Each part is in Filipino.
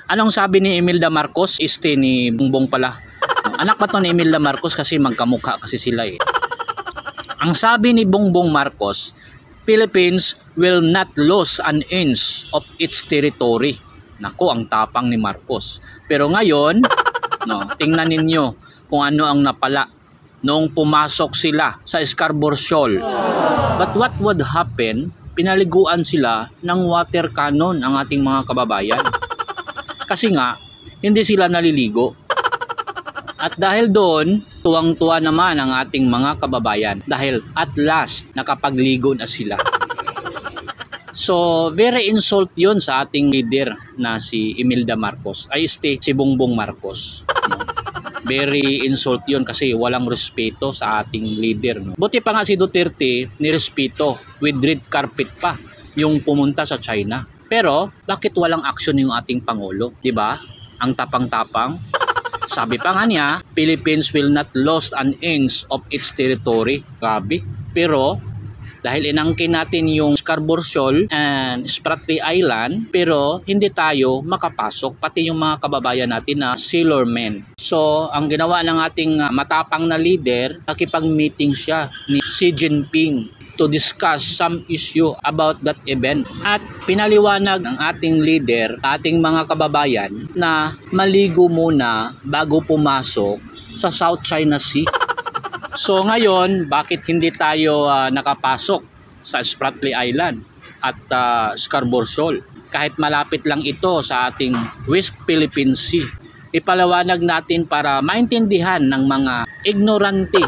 Anong sabi ni Imelda Marcos? Ni Bongbong pala. Anak ba to ni Imelda Marcos kasi magkamukha kasi sila eh. Ang sabi ni Bongbong Marcos, Philippines will not lose an inch of its territory. Nako, ang tapang ni Marcos. Pero ngayon, tingnan ninyo kung ano ang napala noong pumasok sila sa Scarborough Shoal. But what would happen? Pinaliguan sila ng water cannon ang ating mga kababayan. Kasi nga, hindi sila naliligo. At dahil doon, tuwang-tuwa naman ang ating mga kababayan dahil at last nakapagligo na sila. So, very insult yun sa ating leader na si Imelda Marcos. Si Bongbong Marcos. Very insult yun kasi walang respeto sa ating leader. Buti pa nga si Duterte nirespeto with red carpet pa yung pumunta sa China. Pero, bakit walang action yung ating Pangulo? Diba? Ang tapang-tapang. Sabi pa nga niya, Philippines will not lose an inch of its territory. Grabe. Pero, dahil inangkin natin yung Scarborough Shoal and Spratly Island, pero hindi tayo makapasok, pati yung mga kababayan natin na sailormen. So, ang ginawa ng ating matapang na leader, nakipag-meeting siya ni Xi Jinping to discuss some issue about that event. At pinaliwanag ng ating leader, ating mga kababayan, na maligo muna bago pumasok sa South China Sea. So ngayon, bakit hindi tayo nakapasok sa Spratly Island at Scarborough Shoal? Kahit malapit lang ito sa ating West Philippine Sea. Ipalawanag natin para maintindihan ng mga ignorante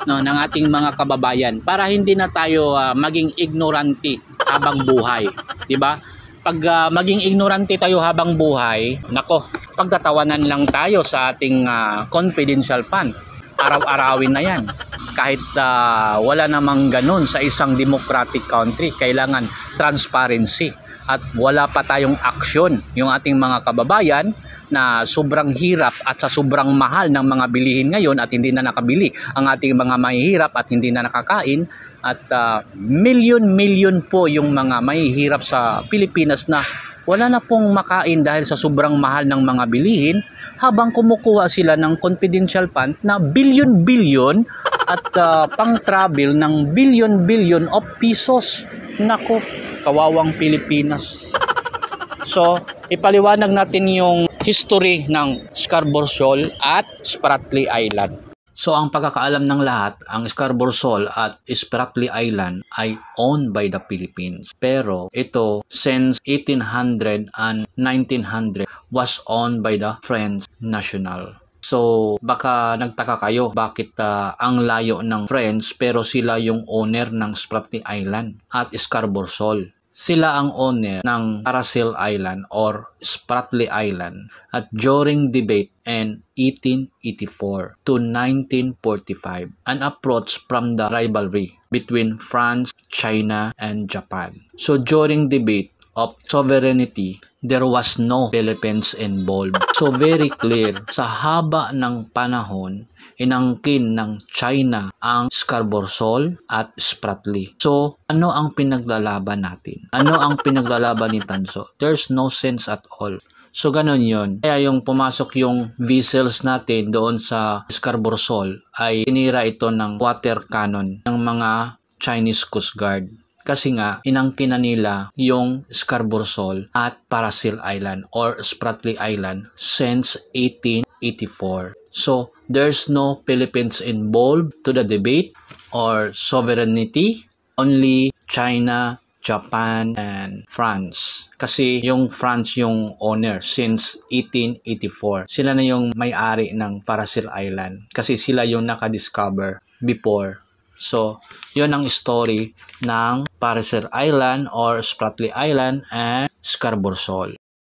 ng ating mga kababayan para hindi na tayo maging ignorante habang buhay. Diba? Pag maging ignorante tayo habang buhay, nako, pagtatawanan lang tayo sa ating confidential fund. Araw-arawin na yan. Kahit wala namang ganun sa isang democratic country, kailangan transparency. At wala pa tayong aksyon yung ating mga kababayan na sobrang hirap at sa sobrang mahal ng mga bilihin ngayon at hindi na nakabili ang ating mga mahihirap at hindi na nakakain. At milyon-milyon po yung mga mahihirap sa Pilipinas na wala na pong makain dahil sa sobrang mahal ng mga bilihin habang kumukuha sila ng confidential fund na bilyon-bilyon at pang-travel ng bilyon-bilyon of pesos. Nako, kawawang Pilipinas. So, ipaliwanag natin yung history ng Scarborough Shoal at Spratly Island. So, ang pagkakaalam ng lahat, ang Scarborough Shoal at Spratly Island ay owned by the Philippines. Pero ito, since 1800 and 1900, was owned by the French National. So, baka nagtaka kayo bakit ang layo ng French pero sila yung owner ng Spratly Island at Scarborough Shoal. Sila ang owner ng Paracel Island or Spratly Island at during debate in 1884 to 1945, an approach from the rivalry between France, China, and Japan. So during debate of sovereignty, there was no Philippines involved. So very clear, sa haba ng panahon, inangkin ng China ang Scarborough Shoal at Spratly. So, ano ang pinaglalaban natin? Ano ang pinaglalaban ni Tanso? There's no sense at all. So, ganun yun. Kaya yung pumasok yung vessels natin doon sa Scarborough Shoal ay tinira ito ng water cannon ng mga Chinese Coast Guard. Kasi nga, inangkin na nila yung Scarborough Shoal at Paracel Island or Spratly Island since 1884. So, there's no Philippines involved to the debate or sovereignty. Only China, Japan, and France. Kasi yung France yung owner since 1884. Sila na yung may-ari ng Paracel Island. Kasi sila yung nakadiscover before. So, yun ang story ng Paracel Island or Spratly Island and Scarborough Shoal.